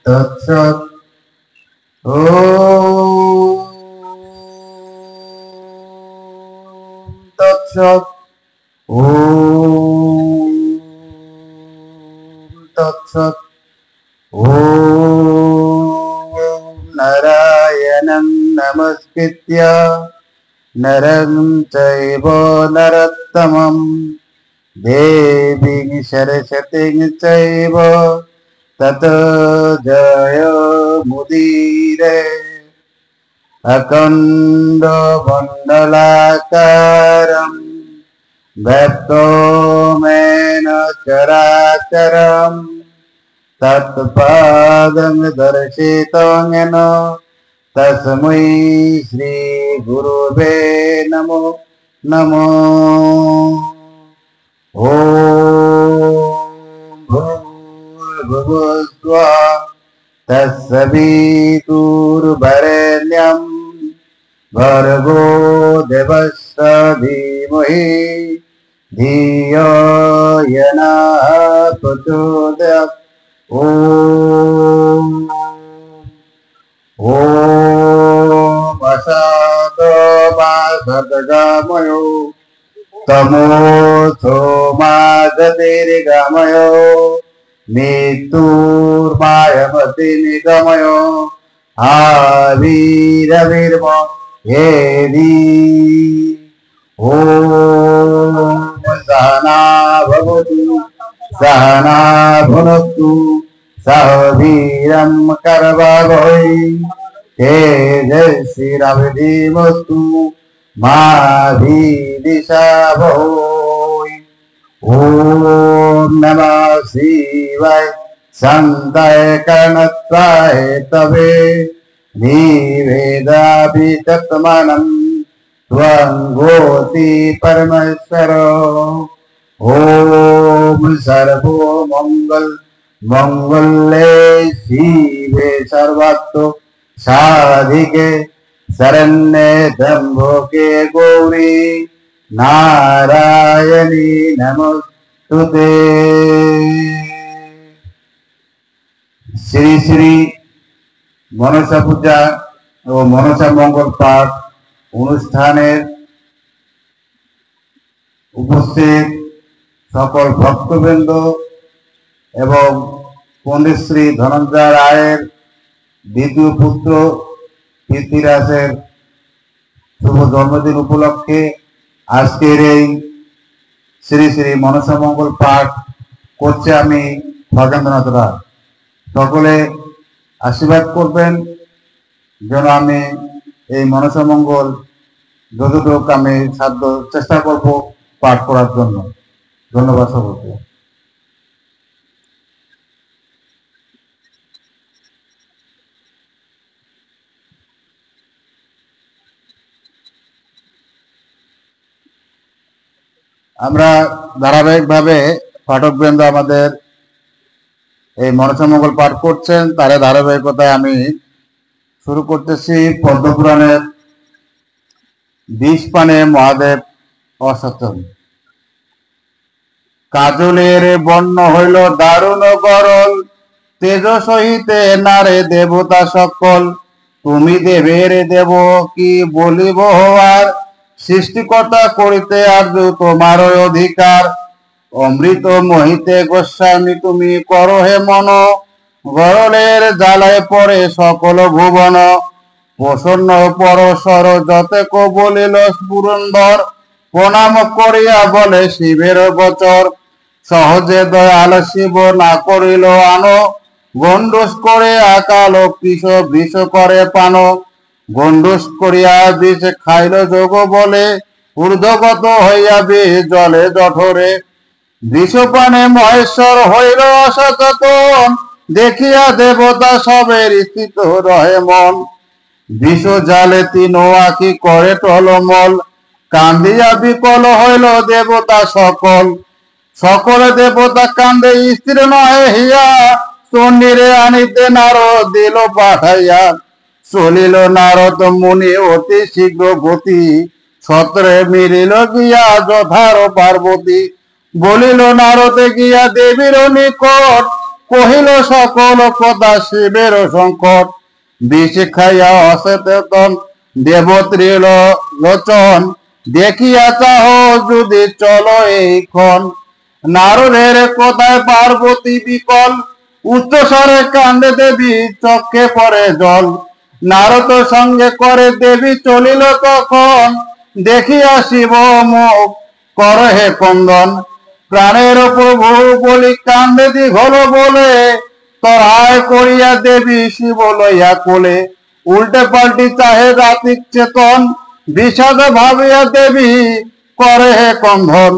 তৎসৎ। তৎসৎ। তৎসৎ। নারায়ণং নমস্কৃত্য নরং চৈব নরোত্তমং দেবীং সরস্বতীং চৈব ততো জয়মুদীরয়ে। অখণ্ড মণ্ডলাকারং ব্যক্তমেন চরাচরং তৎপাদং দর্শিतं येन তস্मै শ্রী গুরুবে নমো নমো। ওম ভূর্ভুবস্সুঃ তৎসবিতুর্বরেণ্যং ভর্গো দেবস্য ধীমহি ধিयो यो नः प्रचोदयात्। ओम असतो मा सद्गमयो तमोसो मा ज्योतिर्गमयो मृत्युर्मायमति निगमयो आविरविर्म हेदि। ओम सहना भवतु सहना भुनक्तु सह वीरं करवावहै तेजस्विनावधीतमस्तु मा विद्विषावहै। ओम नमः शिवाय शान्ताय कर्णत्वाय तवे निवेदाभितत्मानं त्वं गोति परमेश्वर। ओम सर्वो मंगल मंगले शिवे सर्वार्थ साधिके शरण्ये त्र्यंबके गौरी नारायणी नमोस्तुते। श्री श्री मनसा पूजा और मनसा मंगल पाठ অনুষ্ঠানের উপস্থিত সকল ভক্তবৃন্দ এবং পণ্ডিত শ্রী ধনঞ্জয় রায়ের দ্বিতীয় পুত্র পৃথ্বীরাজের শুভ জন্মদিন উপলক্ষে আজকের এই শ্রী শ্রী মনসা মঙ্গল পাঠ করছে আমি খগেন্দ্রনাথ রায়। সকলে আশীর্বাদ করবেন যেন আমি এই মনসা মঙ্গল যতটুকু আমি সাধ্য চেষ্টা করব পাঠ করার জন্য। ধন্যবাদ সকলকে। আমরা ধারাবাহিকভাবে পাঠকবৃন্দ আমাদের এই মনসা মঙ্গল পাঠ করছেন, তার ধারাবাহিকতায় আমি শুরু করতেছি পদ্মপুরাণের 20 পানে মহাদেব অসচল। কাজলের বর্ণ হইল দারুণ গরল, তেজ সহিতে নারে দেবতা সকল। তুমি দেবের দেব কি বলিব হওয়ার, সৃষ্টিকর্তা করিতে আর্য তোমার অধিকার। অমৃত মোহিতে গোস্বামী তুমি করো হে মন, গরলের জ্বালায় পড়ে সকল ভুবন। প্রসন্ন পরশর যতেক বলিল পুরন্দর, প্রণাম করিয়া বলে শিবের বচর। সহজে দয়াল শিব না করিল আনো, গণ্ডুষ করে আকাল বৃষ করে পান। গণ্ডুষ করিয়া বিষ খাইল যোগ বলে, ঊর্ধ্বগত হইয়া বিষ জলে জঠরে। বিষপানে মহেশ্বর হইল অসচেতন, দেখিয়া দেবতা সবের স্থিত রহে মন। বিষ জালে তিন আঁখি করে টলমল, কান্দিয়া বিকল হইল দেবতা সকল। সকল দেবতা কান্দে স্থির নহে হিয়া, চণ্ডীরে আনিতে নারদ দিল পাঠাইয়া। চলিল নারদ মুনি অতি শীঘ্র গতি, ছত্রে মিলিল গিয়া যথার পার্বতী। বলিল নারদে গিয়া দেবীর নিকট, কহিল সকল কথা শিবের সংকট। বিষ খাইয়া অসচেতন দেবত্রী লোচন, দেখিয়া চাহ যদি চলো এইক্ষণ। নারদের কথায় পার্বতী বিকল, উচ্চস্বরে কান্দে দেবী চক্ষে পড়ে জল। নারদ সঙ্গে করে দেবী চলিল তখন, দেখিয়া শিব মুখ করহে কন্দন। প্রাণের প্রভু বলি কান্দে দীঘল বলে, তরায় করিয়া দেবী শিব লইয়া কোলে। উল্টে পাল্টি চাহে রাতিক চেতন, বিষাদ ভাবিয়া দেবী করে হে কন্ধন।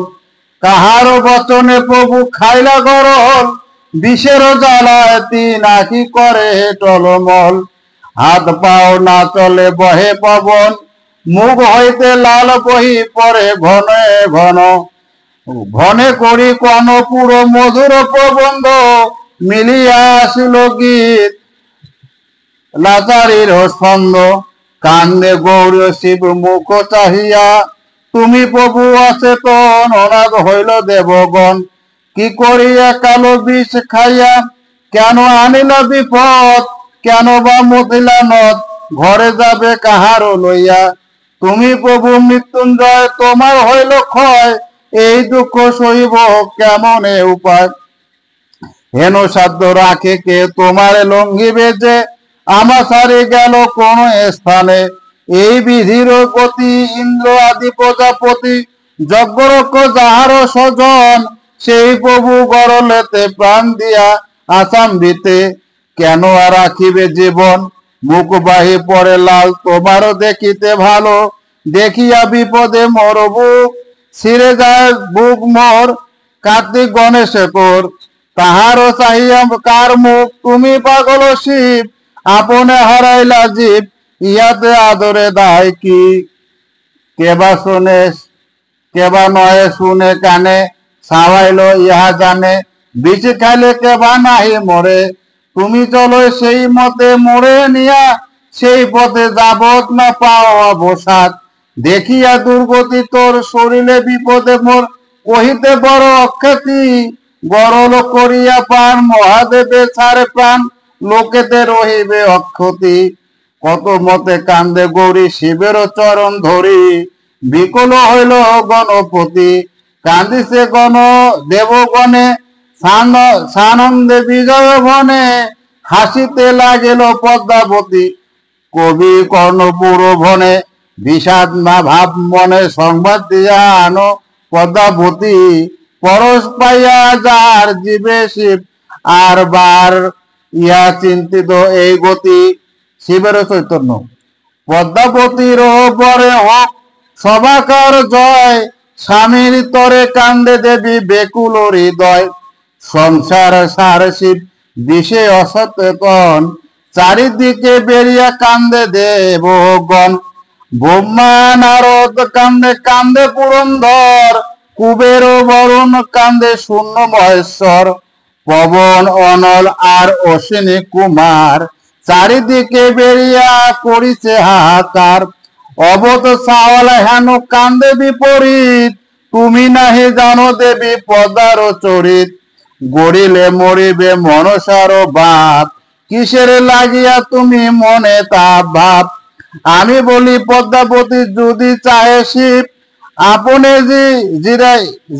কাহার বচনে প্রভু খাইলা গরল, বিষের জ্বালায় নাকি করে হে টলমল। হাত পাও না চলে বহে পবন, মুখ হইতে লাল বহি পড়ে ঘনে ঘন। ঘনে করি কোন পুরো মধুর প্রবন্ধ, মিলিয়া আসিল গীত লাচারীর স্পন্দ। কান্দে গৌর শিব মুখ চাহিয়া, তুমি প্রভু অচেতন অনাথ হইল দেবগণ। কি করিয়া কালো বিষ খাইয়া, কেন আনিলা বিপদ, কেন বা মতিলা নদ, ঘরে যাবে কাহারও লইয়া। তুমি প্রভু মৃত্যুঞ্জয়, তোমার হইল ক্ষয়, এই দুঃখ সহিব কেমনে উপায়। হেন সাধ্য রাখে কে তোমার লঙ্ঘিবে যে, আমার সারি গেল কোন স্থানে। এই বিধির গতি ইন্দ্র আদি প্রজাপতি, যজ্ঞরক্ষ যাহার স্বজন, সেই প্রভু গরলেতে প্রাণ দিয়া আসাম্বিতে। কেন আর রাখিবে জীবন, মুখ বাহি পড়ে লাল, তোমারও দেখিতে ভালো। দেখিয়া বিপদে মর বুক, ছিঁড়ে যায় বুক মোর। কার্তিক গণেশ কর, তাহারও চাহিয়া কার মুখ, তুমি পাগল শিব আপনে হারাইলা জীব। ইহাতে আদরে দায় কি, কেবা শুনে কেবা নয় শুনে কানে, ছাওয়াইল ইহা জানে। বিষ খাইলে কেবা নাহি মরে, তুমি চলো সেই মতে মোরে নিয়া, সেই পথে যাবত না পাও অবসাদ। দেখিয়া দুর্গতি তোর শরীরে বিপদে মোর, কহিতে বড় অখ্যাতি। গরল করিয়া পান মহাদেবে ছাড়ে প্রাণ, লোকেতে রহিবে অক্ষতি। কত মতে কান্দে গৌরী শিবের চরণ ধরি, বিকল হইল গণপতি। কান্দিছে গণ দেবগণে, সানন্দে বিজয় বনে, হাসিতে লাগিল পদ্মাবতী। কবি কর্ণপুর ভনে, বিষাদ না ভাব মনে, সংবাদ দিয়া আনো পদ্মাবতী। পরশ পাইয়া যার জীবে শিব, আর বার ইয়া চিন্তিত এই গতি। শিবের চৈতন্য। পদ্মাবতীর পরে হোক সবাকার জয়, স্বামীর তরে কান্দে দেবী বেকুল হৃদয়। সংসার সার শিব বিষে অসচেতন, চারিদিকে বেরিয়া কান্দে দেবগণ। ব্রহ্মা নারদ কান্দে কান্দে পুরন্দর, কুবের বরুণ কান্দে শূন্য মহেশ্বর। পবন অনল আর অশ্বিনী কুমার, চারিদিকে বেরিয়া করিছে হাহাকার। অবত চাওয়াল হেন কান্দে বিপরীত, তুমি নাহি জানো দেবী পদার চরিত। গড়িলে মরিবে মনসার বাপ, কিসের লাগিয়া তুমি মনে তা ভাব। আমি বলি পদ্মাবতী যদি চাহে শিব, আপনে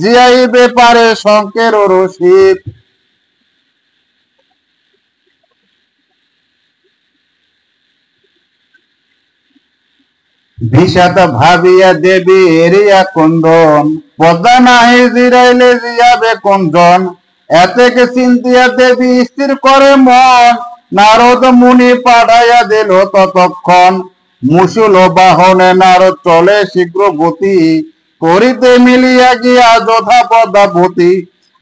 জিরাইবে পারে শঙ্কের শিব। বিষাদ ভাবিয়া দেবী এরিয়া কুন্দন, পদ্মা নাহি জিরাইলে জিয়াবে কুঞ্জন। এতেকে চিন্তিয়া দেবী স্থির করে মন, নারদ মুনি পাঠাইয়া দিল ততক্ষণ। মুসুল বাহনে নারদ চলে শীঘ্র গতি, করিতে মিলিয়া গিয়া যথা পদ্মাবতী।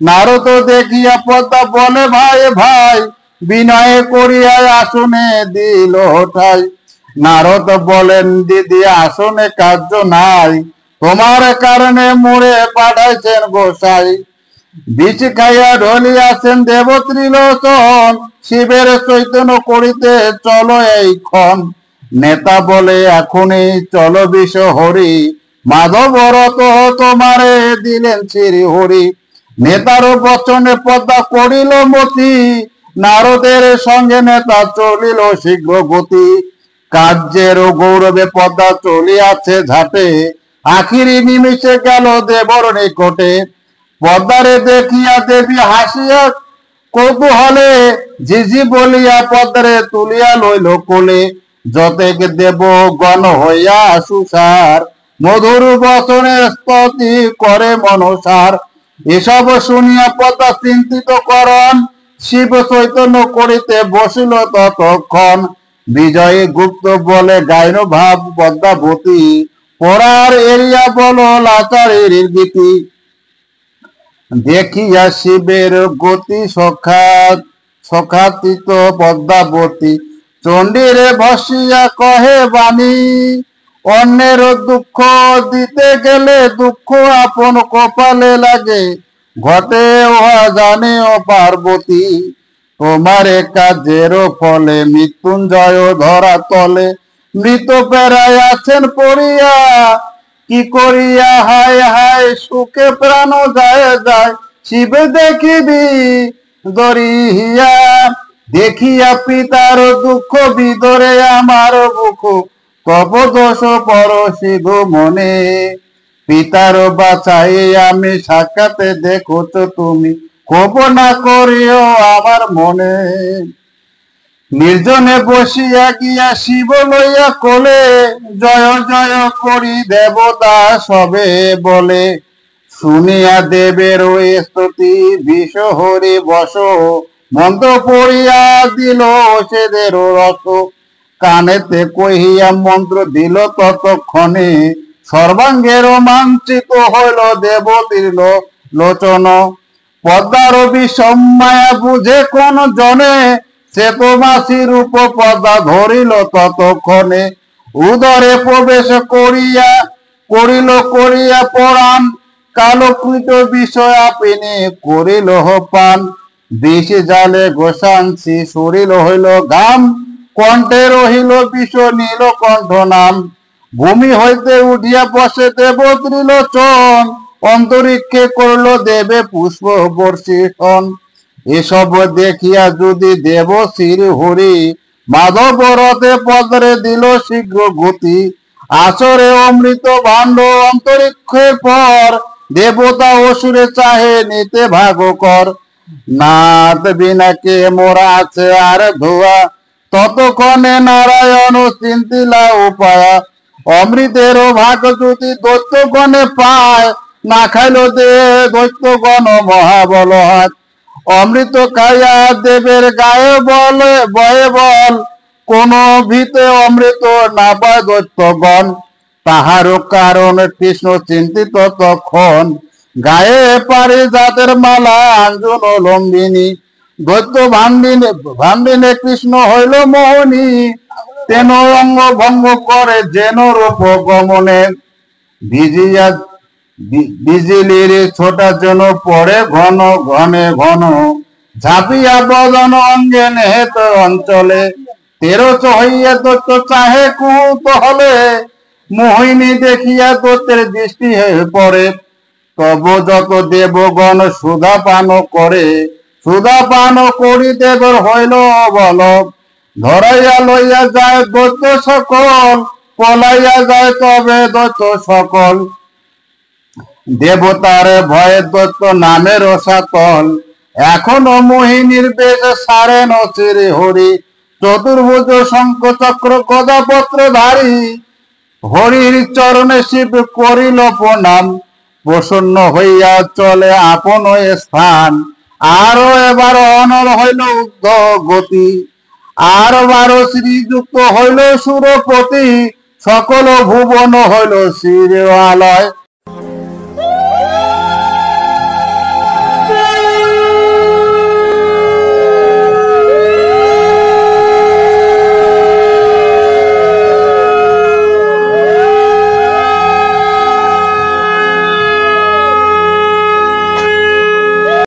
নারদ দেখিয়া পদ্মা বলে ভাই ভাই, বিনয়ে করিয়া আসনে দিল ঠাই। নারদ বলেন দিদি আসনে কার্য নাই, তোমার কারণে মোরে পাঠাইছেন গোসাই। বিষ খাইয়া ঢলিয়াছেন দেবত্রী লোচন, শিবের চৈতন্য করিতে চলো এইক্ষণ। নেতা বলে এখনই চলো বিষ হরি, মাধব রত তোমারে দিলেন শ্রী হরি। নেতারও বচনে পদ্মা করিল মতি, নারদের সঙ্গে নেতা চলিল শীঘ্র গতি। কার্যের গৌরবে পদ্মা চলিয়াছে ঝাঁটে, আখিরি নিমিষে গেল দেবর নিকটে। পদ্মারে দেখিয়া দেবী হাসিয়া কৌতূহলে, ঝিঝি বলিয়া পদ্মারে তুলিয়া লইল কোলে। যতেক দেব গণ হইয়া সুসার, মধুর বচনে স্তুতি করে মনসার। এসব শুনিয়া পদ্মা চিন্তিত করণ, শিব চৈতন্য করিতে বসিল ততক্ষণ। বিজয়ী গুপ্ত বলে গাইন ভাব পদ্মাবতী, পড়ার এরিয়া বল লাচারের গীতি। দেখিয়া শিবের গতি সখাতীত পদ্মাবতী, চণ্ডীরে ভসিয়া কহে বাণী। অন্যের দুঃখ দিতে গেলে দুঃখ আপন কপালে লাগে, ঘটে উহা জানে ও পার্বতী। তোমার কাজের ফলে মৃত্যুঞ্জয় ধরা তলে, মৃত পেরায় আছেন পড়িয়া। কি করিয়া হায় হায় সুখে প্রাণ যায় যায়, শিব দেখিবি দরিয়া। দেখিয়া পিতার দুঃখ বিদরে আমার বুক, তব দোষ পর শিব মনে। পিতার বাঁচাই আমি সাক্ষাতে দেখোছ তুমি, ক্ষোভ না করিও আমার মনে। নির্জনে বসিয়া গিয়া শিব লইয়া কোলে, জয় জয় করি দেবতা সবে বলে। শুনিয়া দেবের ওই স্তুতি বিষ হরি বস, মন্ত্র পড়িয়া দিল সেদের রস। কানেতে কহিয়া মন্ত্র দিল ততক্ষণে, সর্বাঙ্গের রোমাঞ্চিত হইল দেবতীর লোচন। পদ্মার বিষমায়া বুঝে কোন জনে, সে তো মাসি রূপ পদ্মা ধরিল ততক্ষণে। উদরে প্রবেশ করিয়া পরাণ, কালকৃত বিষয় আপিনে করিল পান। বিষ জালে গোসাংসি সরিল হইল ঘাম, কণ্ঠে রহিল বিষ নীলকণ্ঠ নাম। ভূমি হইতে উঠিয়া বসে দেব ত্রিলোচন, অন্তরিক্ষে করল দেবে পুষ্প বর্ষিষণ। এসব দেখিয়া যদি দেব শ্রী হরি, মাধব রথে পদ্মরে দিল শীঘ্র গতি। আসরে অমৃত ভাণ্ড অন্তরিক্ষের পর, দেবতা অসুরে চাহে নিতে ভাগকর। নাথ বিনাকে মোরা আছে আর ধোয়া, ততক্ষণে নারায়ণ চিন্তিলা উপায়া। অমৃতের ভাগ যদি দৈত্যগণে পায়, না খাইল দে দৈত্যগণ মহাবল হাত। অমৃত খাইয়া দেবের গায়ে বলে বয়ে বল, কোন ভিতে অমৃত না পায় দৈত্যগণ। তাহার কারণ কৃষ্ণ চিন্তিত তখন, গায়ে পারি জাতের মালা আঞ্জন লম্বিনী। দৈত্য ভান্ডিনে কৃষ্ণ হইল মোহনী, তেন অঙ্গ ভঙ্গ করে যেন রূপ গমনে। বিজলির ছোটা যেন পড়ে ঘন ঘন, ঝাঁপিয়া বদন অঙ্গে নেহেত অঞ্চলে। 13 হইয়া দৈত্য চাহে কুতূহলে, মোহিনী দেখিয়া দৈত্যের দৃষ্টি হয়ে পড়ে। তব যত দেবগণ সুধা পান করে, সুধা পান করি দেবর হইল বল। ধরাইয়া লইয়া যায় দৈত্য সকল, পলাইয়া যায় তবে দৈত্য সকল। দেবতার ভয়ে দৈত্য নামে রসাতল, এখনো মোহিনীর বেশ সারেন শ্রী হরি। চতুর্ভুজ শঙ্খ চক্র গদাপত্র ধারী, হরির চরণে শিব করিল প্রণাম। প্রসন্ন হইয়া চলে আপন স্থান, আরো এবার অনর হইল উদ্ধ গতি। আর 12 শ্রীযুক্ত হইল সুরপতি, সকল ভুবন হইল শ্রীর আলয়।